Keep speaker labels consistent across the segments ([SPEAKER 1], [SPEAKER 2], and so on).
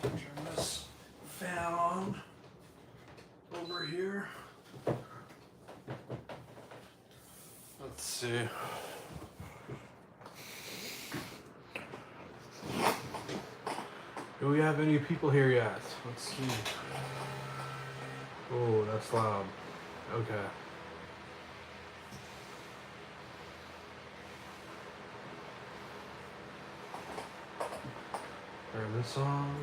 [SPEAKER 1] Turn this fan on over here. Let's see. Do we have any people here yet? Let's see. Oh, that's loud. Okay. Turn this on.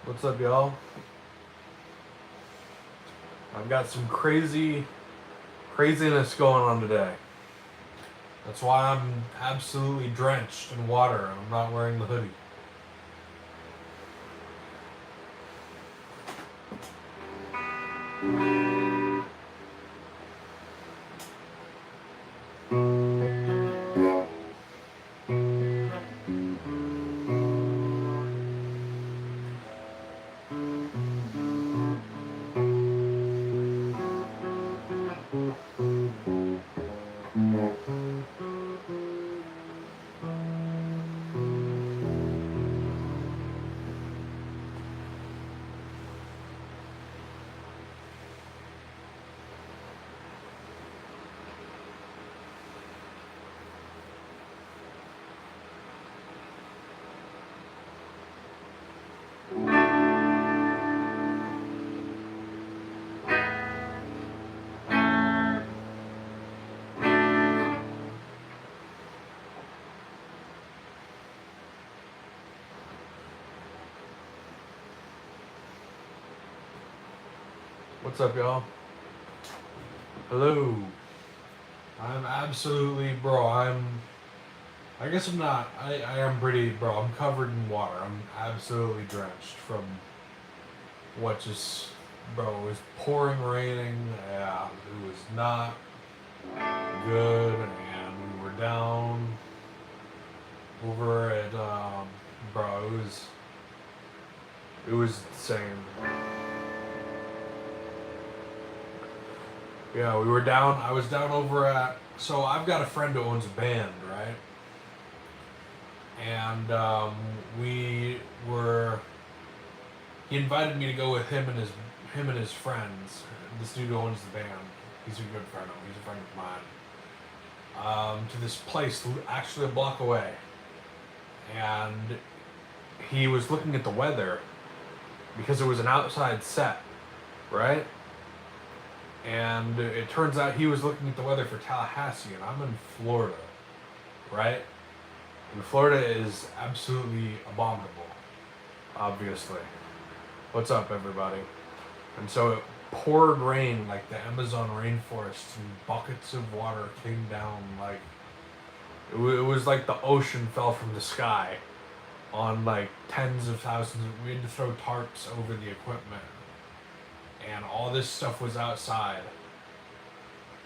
[SPEAKER 1] What's up, y'all? I've got some craziness going on today. That's why I'm absolutely drenched in water and I'm not wearing the hoodie. What's up, y'all? Hello. I'm absolutely, I guess I'm not, I am pretty, I'm covered in water. I'm absolutely drenched from what just, it was pouring, raining, yeah, it was not good, and we were down over at, it was insane. Yeah, we were down, I was down over at, so I've got a friend who owns a band, right? And he invited me to go with him and his friends. This dude who owns the band, he's a good friend of him, he's a friend of mine. To this place actually a block away. And he was looking at the weather because it was an outside set, right? And it turns out he was looking at the weather for Tallahassee, and I'm in Florida, right? And Florida is absolutely abominable, obviously. What's up, everybody? And so it poured rain, like the Amazon rainforest, and buckets of water came down, like, it was like the ocean fell from the sky on like tens of thousands. We had to throw tarps over the equipment. And all this stuff was outside.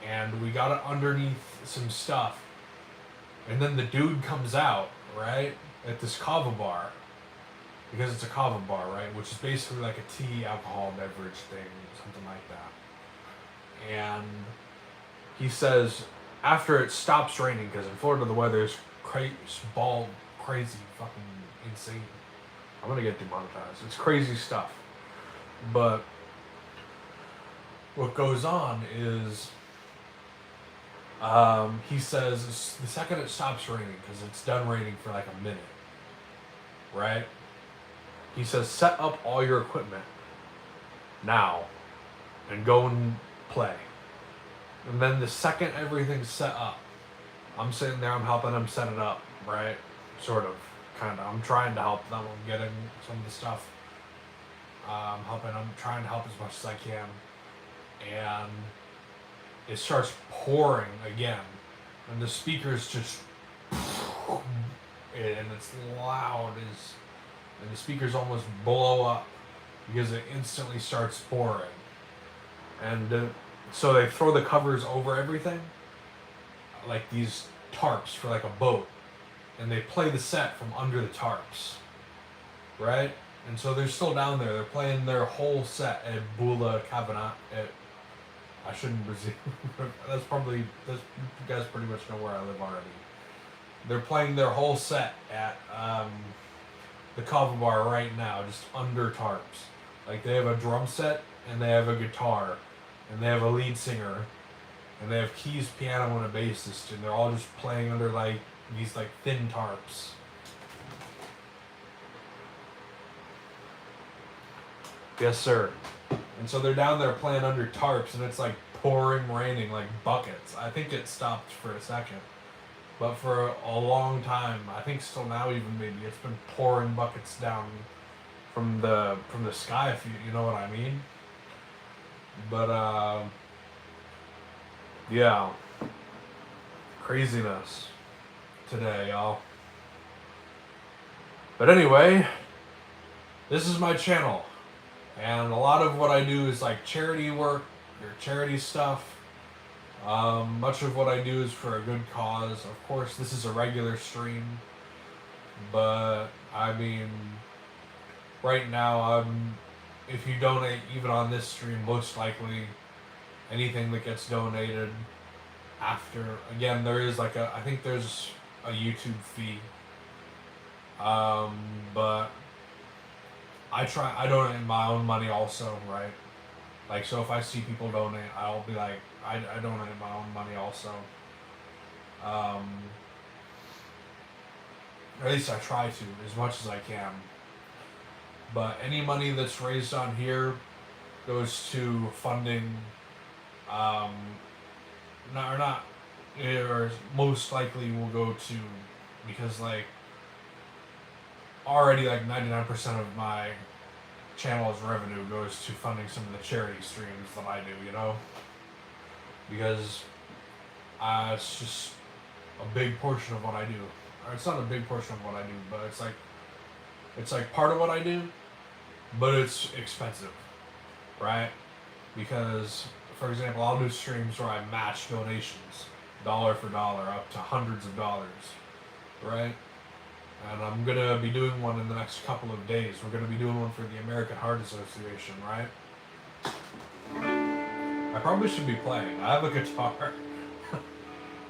[SPEAKER 1] And we got it underneath some stuff. And then the dude comes out, right? At this kava bar. Because it's a kava bar, right? Which is basically like a tea alcohol beverage thing, something like that. And he says, after it stops raining, because in Florida the weather is crazy, fucking insane. I'm gonna get demonetized. It's crazy stuff. But what goes on is, he says the second it stops raining, because it's done raining for like a minute, right? He says, set up all your equipment now and go and play. And then the second everything's set up, I'm sitting there, I'm helping him set it up, right? Sort of, kind of. I'm trying to help them. I'm getting some of the stuff. I'm trying to help as much as I can. And it starts pouring again. And the speakers just and it's loud and the speakers almost blow up because it instantly starts pouring. And so they throw the covers over everything, like these tarps for like a boat, and they play the set from under the tarps, right? And so they're still down there. They're playing their whole set at Bula Cavanagh. I shouldn't presume. You guys pretty much know where I live already. They're playing their whole set at the Kava Bar right now, just under tarps. Like they have a drum set, and they have a guitar, and they have a lead singer, and they have keys, piano, and a bassist, and they're all just playing under like these like thin tarps. Yes, sir. And so they're down there playing under tarps, and it's like pouring, raining like buckets. I think it stopped for a second, but for a long time, I think still now even maybe, it's been pouring buckets down from the sky, if you know what I mean. But yeah, craziness today, y'all. But anyway, this is my channel. And a lot of what I do is like charity work or charity stuff. Much of what I do is for a good cause. Of course, this is a regular stream, but I mean, right now, if you donate even on this stream, most likely anything that gets donated after, again, there is like I think there's a YouTube fee. But I donate my own money also, right? Like, so if I see people donate, I'll be like, I donate my own money also. Or at least I try to, as much as I can. But any money that's raised on here goes to funding, or most likely will go to, because like, already like 99% of my channel's revenue goes to funding some of the charity streams that I do, you know? Because it's just a big portion of what I do. Or it's not a big portion of what I do, but it's like part of what I do, but it's expensive, right? Because, for example, I'll do streams where I match donations, dollar for dollar, up to hundreds of dollars, right? And I'm going to be doing one in the next couple of days. We're going to be doing one for the American Heart Association, right? I probably should be playing. I have a guitar.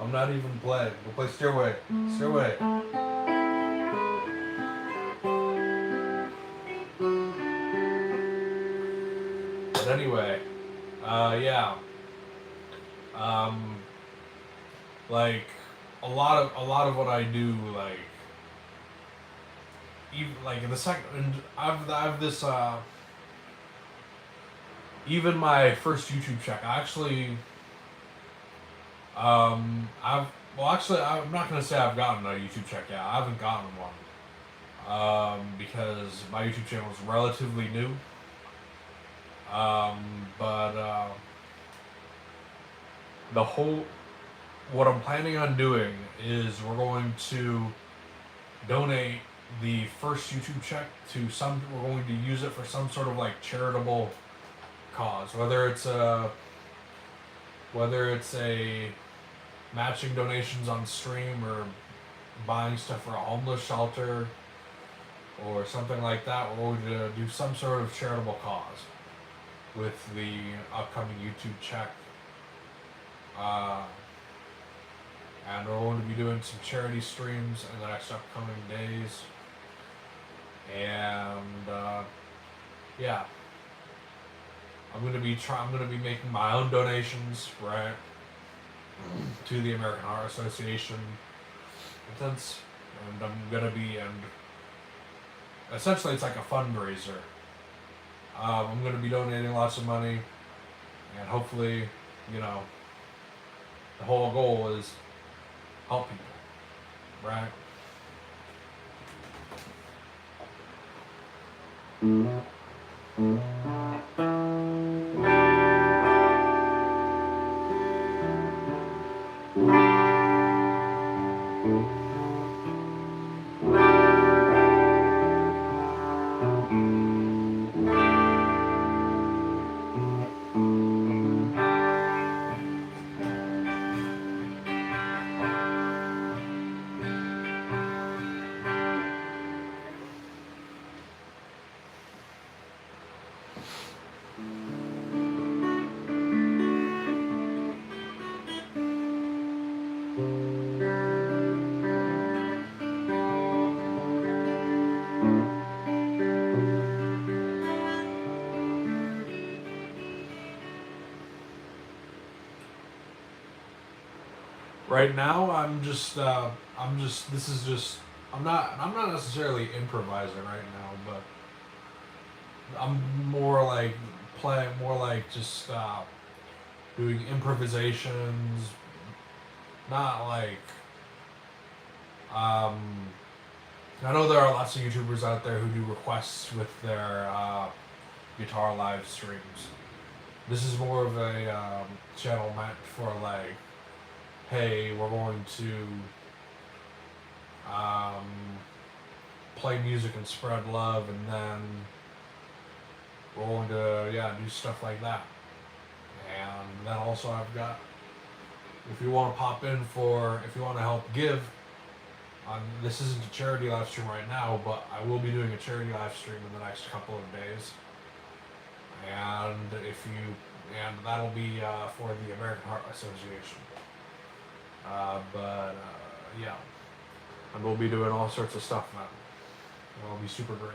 [SPEAKER 1] I'm not even playing. We'll play Stairway. Stairway. But anyway, yeah. Like, a lot of what I do, like, even like in the second, and I've this even my first YouTube check. I actually I'm not gonna say I've gotten a YouTube check yet. I haven't gotten one because my YouTube channel is relatively new. But what I'm planning on doing is we're going to donate the first YouTube check to we're going to use it for some sort of like charitable cause, whether it's a matching donations on stream or buying stuff for a homeless shelter or something like that. We're going to do some sort of charitable cause with the upcoming YouTube check. And we're going to be doing some charity streams in the next upcoming days. And yeah, I'm gonna be making my own donations, right, to the American Heart Association. And essentially it's like a fundraiser. I'm gonna be donating lots of money, and hopefully, you know, the whole goal is help people, right? Right now, This is just. I'm not necessarily improvising right now, but I'm more like playing, more like just doing improvisations. Not like um, I know there are lots of YouTubers out there who do requests with their guitar live streams. This is more of a channel meant for like, hey, we're going to um, play music and spread love, and then we're going to do stuff like that. And then also I've got, if you want to pop in for, if you want to help give. This isn't a charity live stream right now, but I will be doing a charity live stream in the next couple of days. And that'll be for the American Heart Association. Yeah, and we'll be doing all sorts of stuff now. It'll be super great.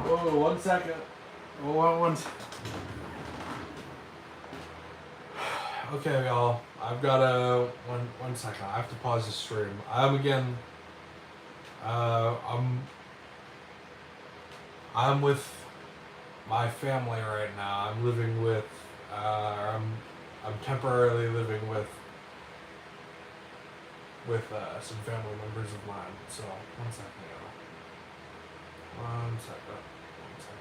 [SPEAKER 1] Whoa, 1 second. One. Okay, y'all. I've got one second. I have to pause the stream. I'm with my family right now. I'm living with. I'm temporarily living with some family members of mine. So 1 second, y'all. 1 second. 1 second.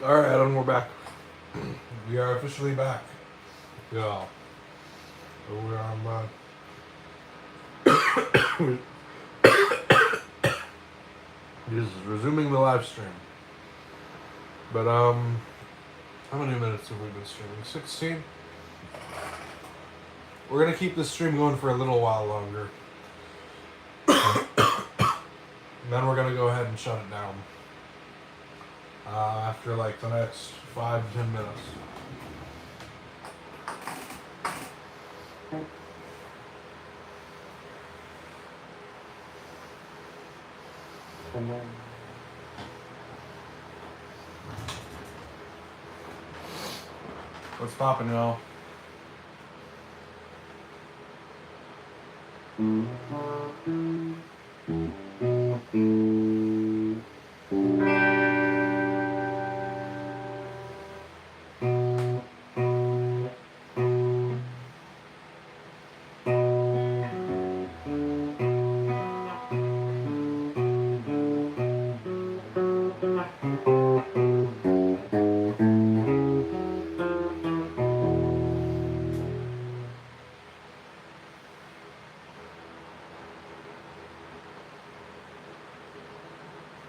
[SPEAKER 1] All right, Adam, we're back. We are officially back. Yeah. We are This is resuming the live stream. But how many minutes have we been streaming? 16. We're gonna keep this stream going for a little while longer. And then we're gonna go ahead and shut it down. After like the next 5 to 10 minutes. What's poppin', y'all?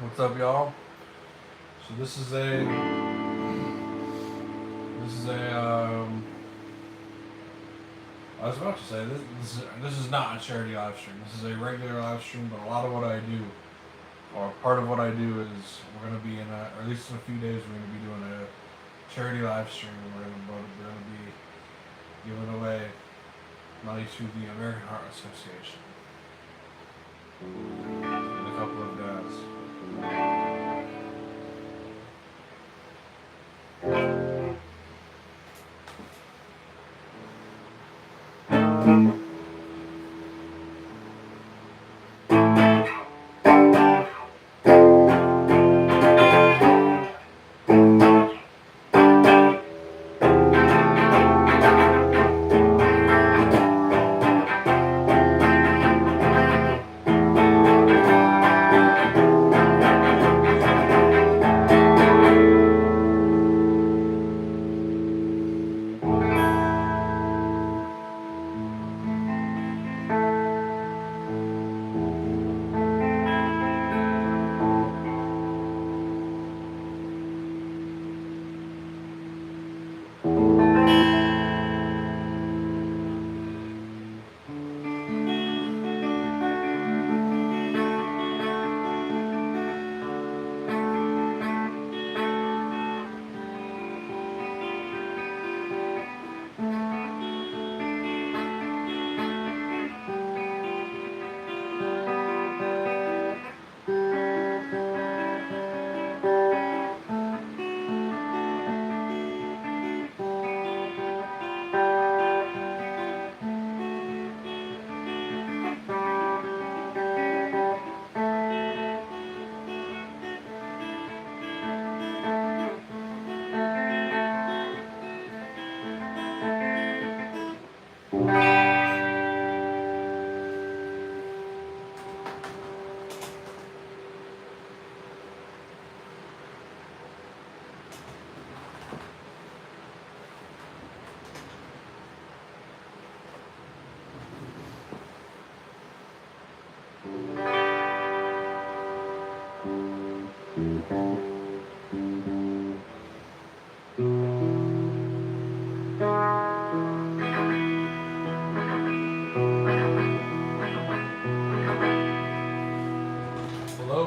[SPEAKER 1] What's up, y'all? So this is a I was about to say this is not a charity live stream. This is a regular live stream, but a lot of what I do, or part of what I do, is we're gonna be or at least in a few days, we're gonna be doing a charity live stream, and we're gonna be giving away money to the American Heart Association and a couple of dads.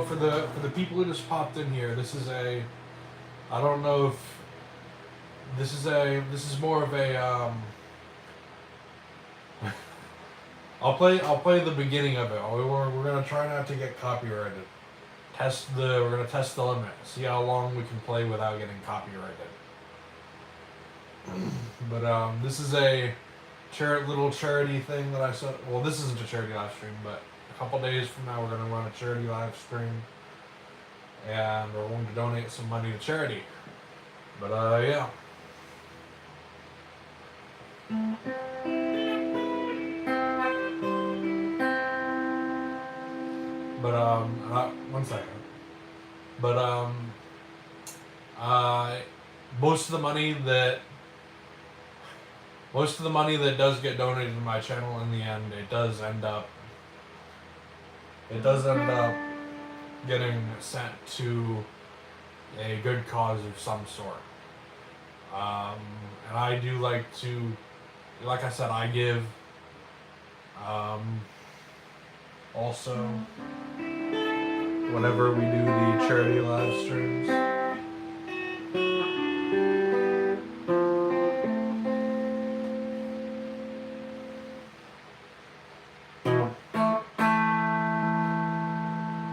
[SPEAKER 1] For the people who just popped in here, this is I don't know if this is more of a I'll play the beginning of it. We're gonna try not to get copyrighted. We're gonna test the limit. See how long we can play without getting copyrighted. But this is a little charity thing that I said. Well, this isn't a charity live stream, but a couple days from now we're gonna run a charity live stream, and we're going to donate some money to charity. But yeah. But one second. But Most of the money that does get donated to my channel, in the end, it does end up getting sent to a good cause of some sort. And I do like to, like I said, I give. Also, whenever we do the charity live streams,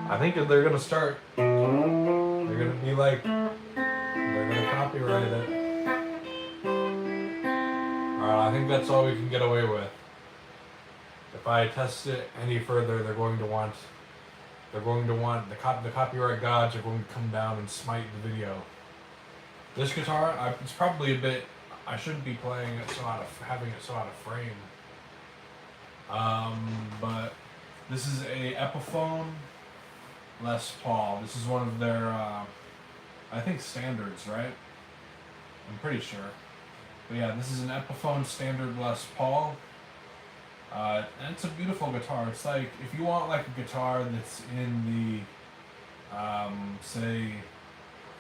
[SPEAKER 1] I think if they're gonna start, they're gonna be like, they're gonna copyright it. Alright, I think that's all we can get away with. If I test it any further, they're going to want the copyright gods are going to come down and smite the video. This guitar, it's probably a bit, I shouldn't be playing it having it so out of frame. But this is a Epiphone Les Paul. This is one of their, I think, standards, right? I'm pretty sure. But yeah, this is an Epiphone standard Les Paul. And it's a beautiful guitar. It's like, if you want like a guitar that's in the, say,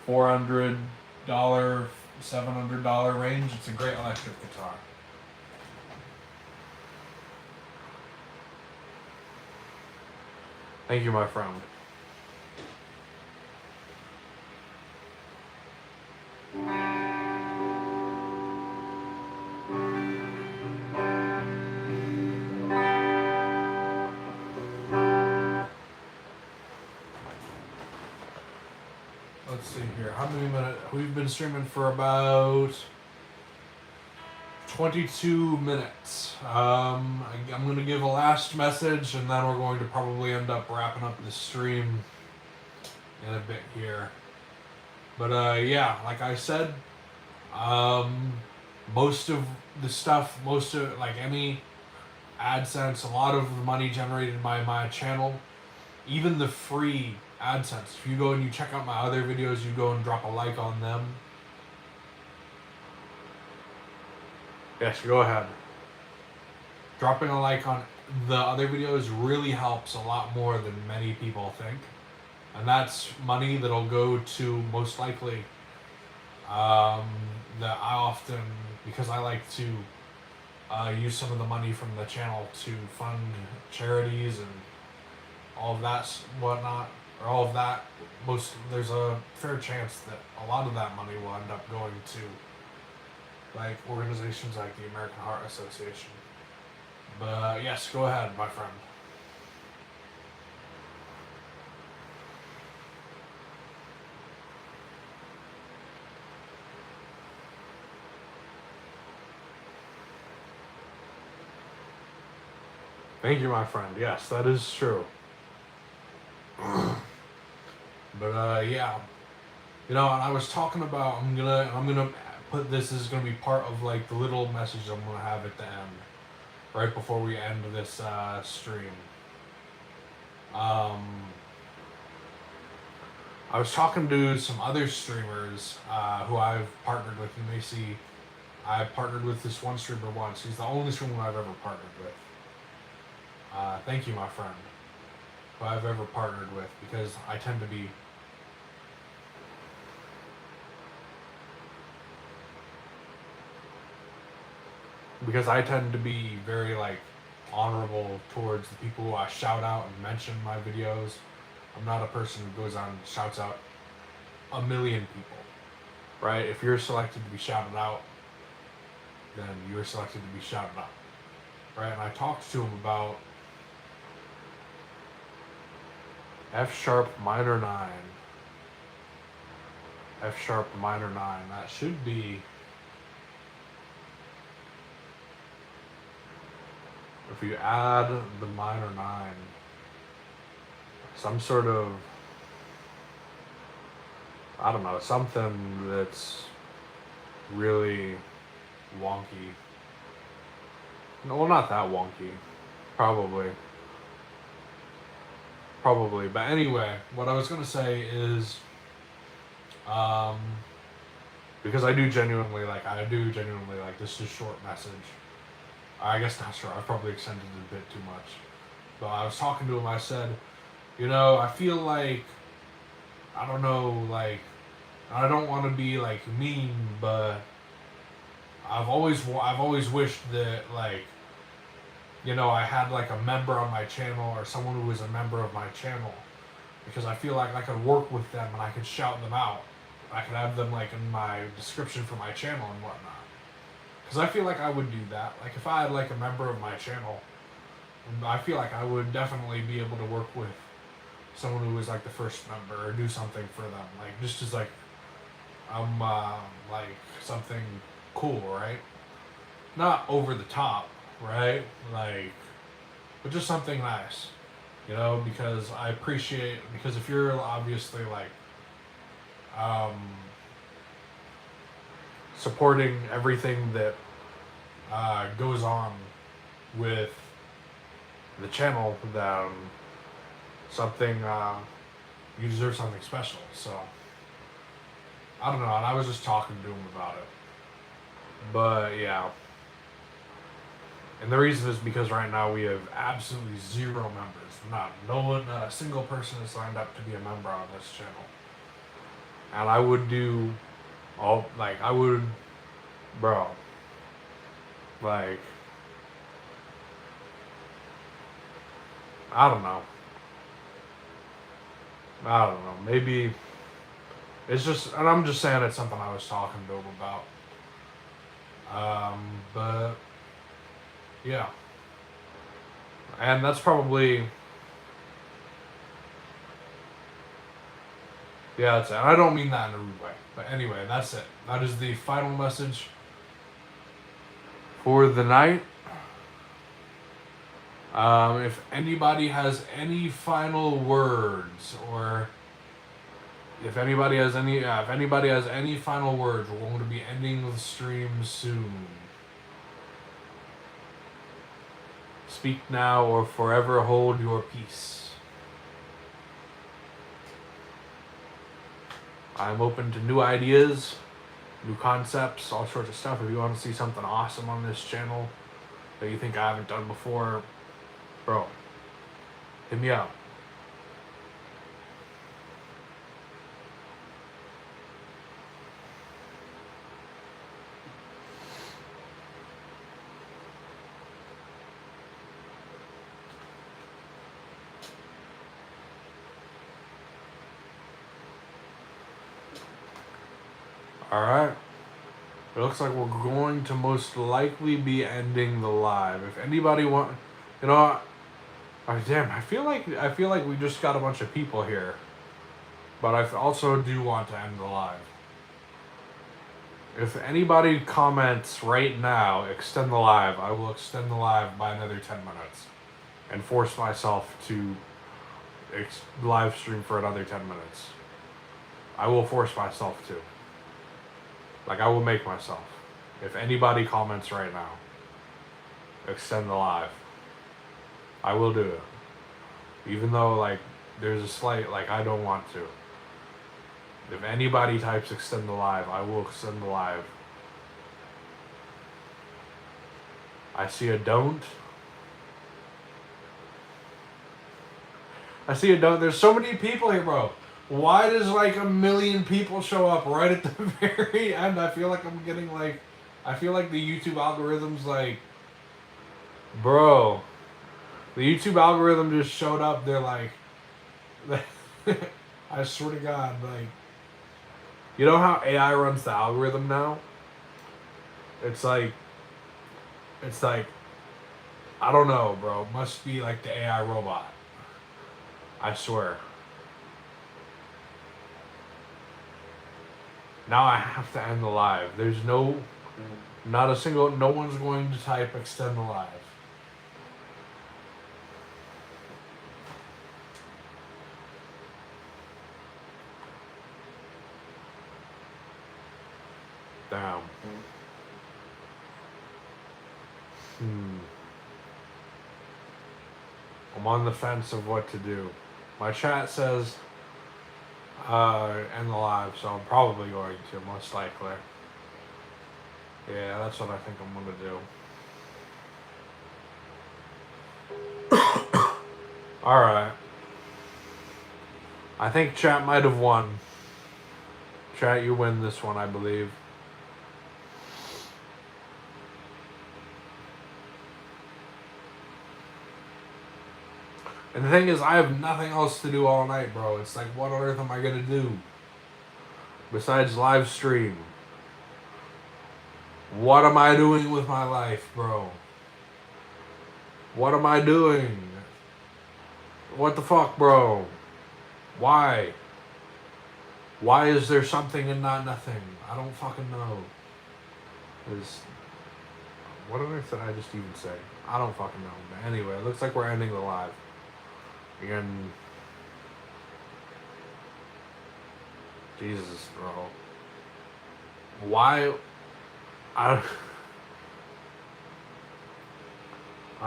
[SPEAKER 1] $400, $700 range, it's a great electric guitar. Thank you, my friend. Let's see here. How many minutes? We've been streaming for about 22 minutes. I'm going to give a last message, and then we're going to probably end up wrapping up the stream in a bit here. But yeah, like I said, most of the stuff, like any AdSense, a lot of the money generated by my channel, even the free AdSense, if you go and you check out my other videos, you go and drop a like on them. Yes, go ahead. Dropping a like on the other videos really helps a lot more than many people think. And that's money that'll go to, most likely, that I often, because I like to use some of the money from the channel to fund charities and all of that whatnot, or all of that, there's a fair chance that a lot of that money will end up going to like organizations like the American Heart Association. But yes, go ahead, my friend. Thank you, my friend. Yes, that is true. But yeah, you know, and I was talking about, I'm gonna put this is gonna be part of like the little message I'm gonna have at the end, right before we end this stream. I was talking to some other streamers who I've partnered with. You may see I partnered with this one streamer once. He's the only streamer I've ever partnered with. Thank you, my friend, who I've ever partnered with, because I tend to be very like honorable towards the people who I shout out and mention in my videos. I'm not a person who goes on and shouts out a million people, right? If you're selected to be shouted out, then you're selected to be shouted out, right? And I talked to him about F sharp minor 9. F sharp minor 9. That should be, if you add the minor 9, some sort of, I don't know, something that's really wonky. No, well, not that wonky. Probably. But anyway, what I was going to say is, because I do genuinely like this is a short message. I guess not short. I probably extended it a bit too much. But I was talking to him. I said, I feel like I don't know, like I don't want to be like mean, but I've always wished that like I had like a member on my channel or someone who was a member of my channel, because I feel like I could work with them and I could shout them out. I could have them like in my description for my channel and whatnot. Because I feel like I would do that. Like if I had like a member of my channel, I feel like I would definitely be able to work with someone who was like the first member or do something for them. Like just as like like something cool, right? Not over the top, right? Like, but just something nice, because I appreciate, because if you're obviously like supporting everything that goes on with the channel, then something you deserve something special. So I don't know, and I was just talking to him about it, but yeah. And the reason is because right now we have absolutely 0 members. Not a single person has signed up to be a member on this channel. And I would do bro, like, I don't know. Maybe it's just, and I'm just saying it's something I was talking to him about. But yeah. And that's probably, yeah, that's it. And I don't mean that in a rude way. But anyway, that's it. That is the final message for the night. If anybody has any final words, or if anybody has any final words, we're going to be ending the stream soon. Speak now or forever hold your peace. I'm open to new ideas, new concepts, all sorts of stuff. If you want to see something awesome on this channel that you think I haven't done before, bro, hit me up. Alright. It looks like we're going to most likely be ending the live. If anybody oh, damn, I feel like we just got a bunch of people here. But I also do want to end the live. If anybody comments right now, extend the live, I will extend the live by another 10 minutes. And force myself to live stream for another 10 minutes. I will force myself to. Like, I will make myself. If anybody comments right now, extend the live. I will do it. Even though, like, there's a slight, like, I don't want to. If anybody types extend the live, I will extend the live. I see a don't. There's so many people here, bro. Why does like 1 million people show up right at the very end? I feel like I'm getting like, I feel like the YouTube algorithm's like, bro, the YouTube algorithm just showed up. They're like, I swear to God, like, you know how AI runs the algorithm now? It's like, I don't know, bro. It must be like the AI robot. I swear. Now I have to end the live. There's no one's going to type extend the live. Damn. I'm on the fence of what to do. My chat says end the live, so I'm probably going to, most likely. Yeah, that's what I think I'm gonna do. Alright. I think chat might have won. Chat, you win this one, I believe. And the thing is, I have nothing else to do all night, bro. It's like, what on earth am I gonna do? Besides live stream. What am I doing with my life, bro? What am I doing? What the fuck, bro? Why? Why is there something and not nothing? I don't fucking know. What on earth did I just even say? I don't fucking know. But anyway, it looks like we're ending the live. Again. Jesus, bro. Why? I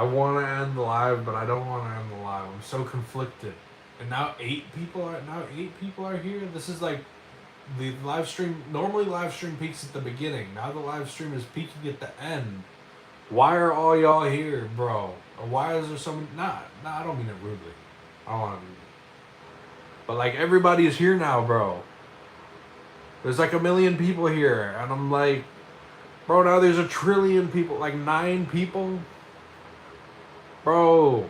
[SPEAKER 1] want to end the live, but I don't want to end the live. I'm so conflicted. And now eight people are here. This is like the live stream. Normally, live stream peaks at the beginning. Now the live stream is peaking at the end. Why are all y'all here, bro? Or why is there so many? Nah, I don't mean it rudely. I don't want to. But like everybody is here now, bro. There's like 1 million people here, and I'm like, bro, now there's 1 trillion people, like 9 people. Bro.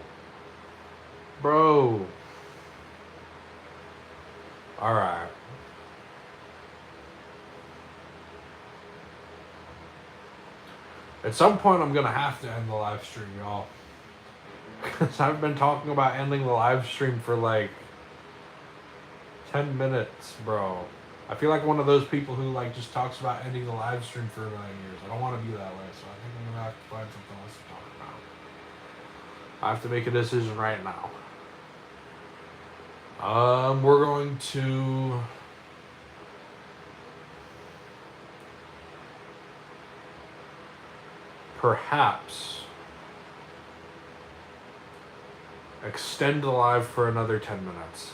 [SPEAKER 1] Alright. At some point, I'm gonna have to end the live stream, y'all. Because I've been talking about ending the live stream for like 10 minutes, bro. I feel like one of those people who like just talks about ending the live stream for 9 years. I don't want to be that way, so I think I'm gonna have to find something else to talk about. I have to make a decision right now. We're going to perhaps extend the live for another 10 minutes.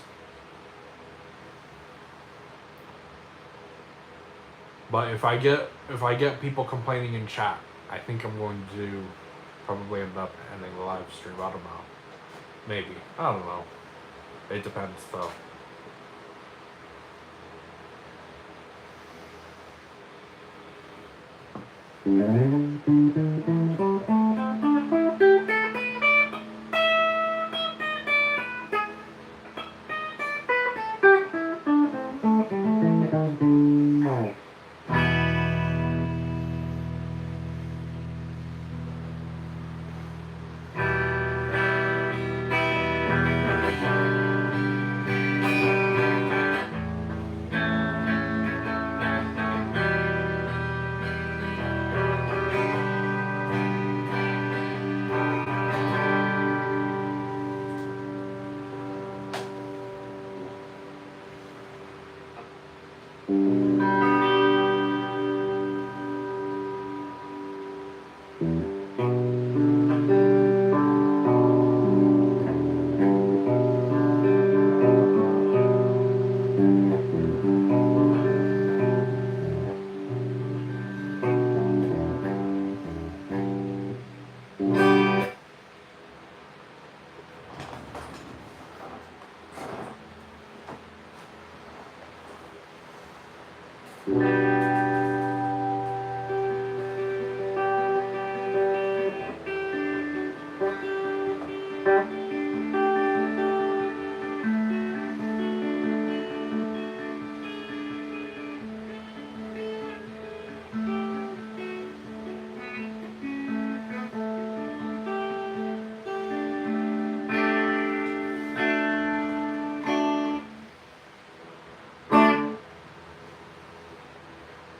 [SPEAKER 1] But if I get people complaining in chat, I think I'm going to probably end up ending the live stream. I don't know. Maybe. I don't know. It depends though.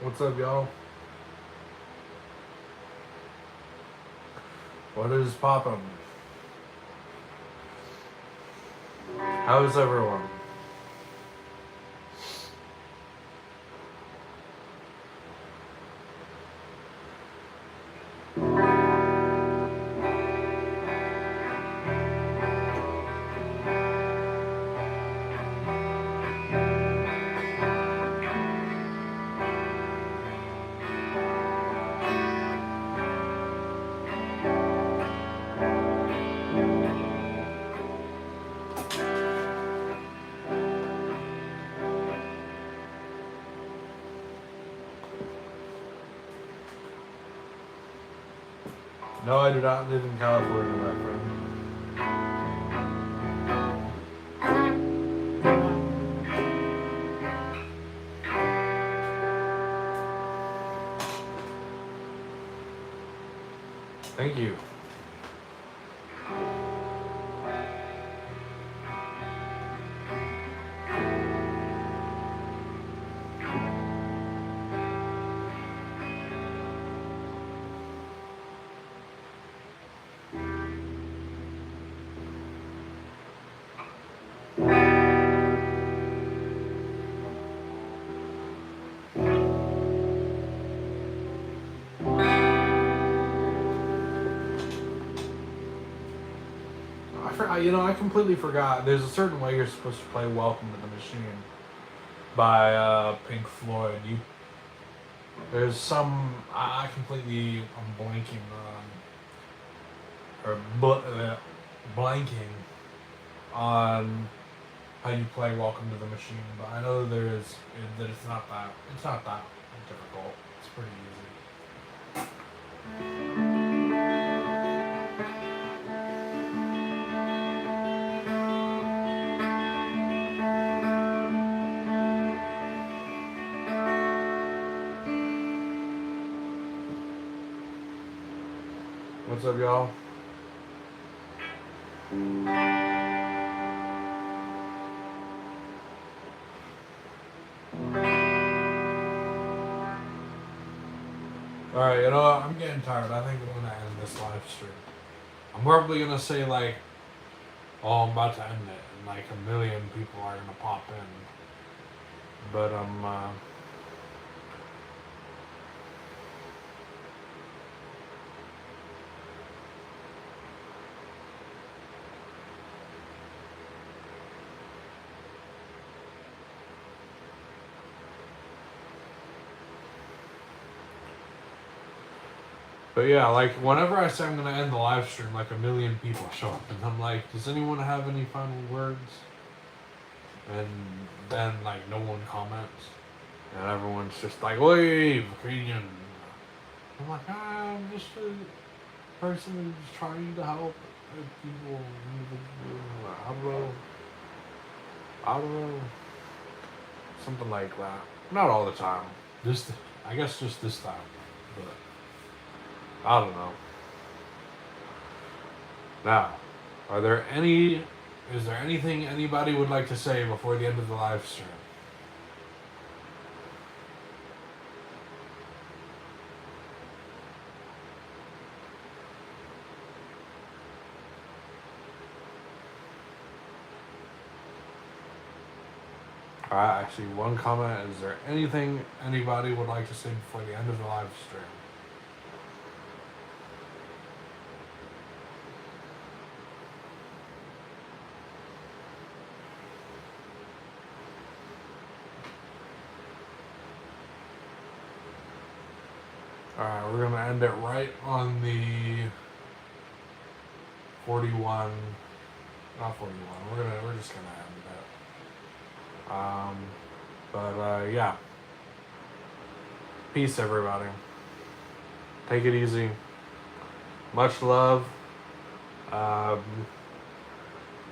[SPEAKER 1] What's up, y'all? What is poppin'? How's everyone? No, I do not live in California, my friend. Thank you. I completely forgot. There's a certain way you're supposed to play "Welcome to the Machine" by Pink Floyd. There's some I completely I'm blanking on or blanking on how you play "Welcome to the Machine," but I know that it's not that difficult. It's pretty easy. What's up, y'all? Alright, I'm getting tired. I think I'm gonna end this live stream. I'm probably gonna say like, oh, I'm about to end it, and like a million people are gonna pop in. But But yeah, like whenever I say I'm gonna end the live stream, like a million people show up, and I'm like, does anyone have any final words? And then like no one comments, and everyone's just like, "Wave, opinion." I'm like, I'm just a person who's trying to help people. I don't know, something like that. Not all the time. I guess just this time, but. I don't know. Now, is there anything anybody would like to say before the end of the live stream? Alright, actually, one comment. Is there anything anybody would like to say before the end of the live stream? Alright, we're gonna end it right on the 41. Not 41. We're just gonna end it. Yeah. Peace, everybody. Take it easy. Much love.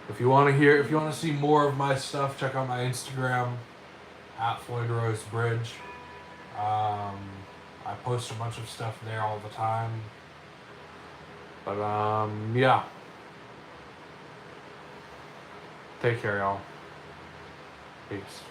[SPEAKER 1] If you want to see more of my stuff, check out my Instagram at Floyd Rose Bridge. I post a bunch of stuff there all the time. But yeah. Take care, y'all. Peace.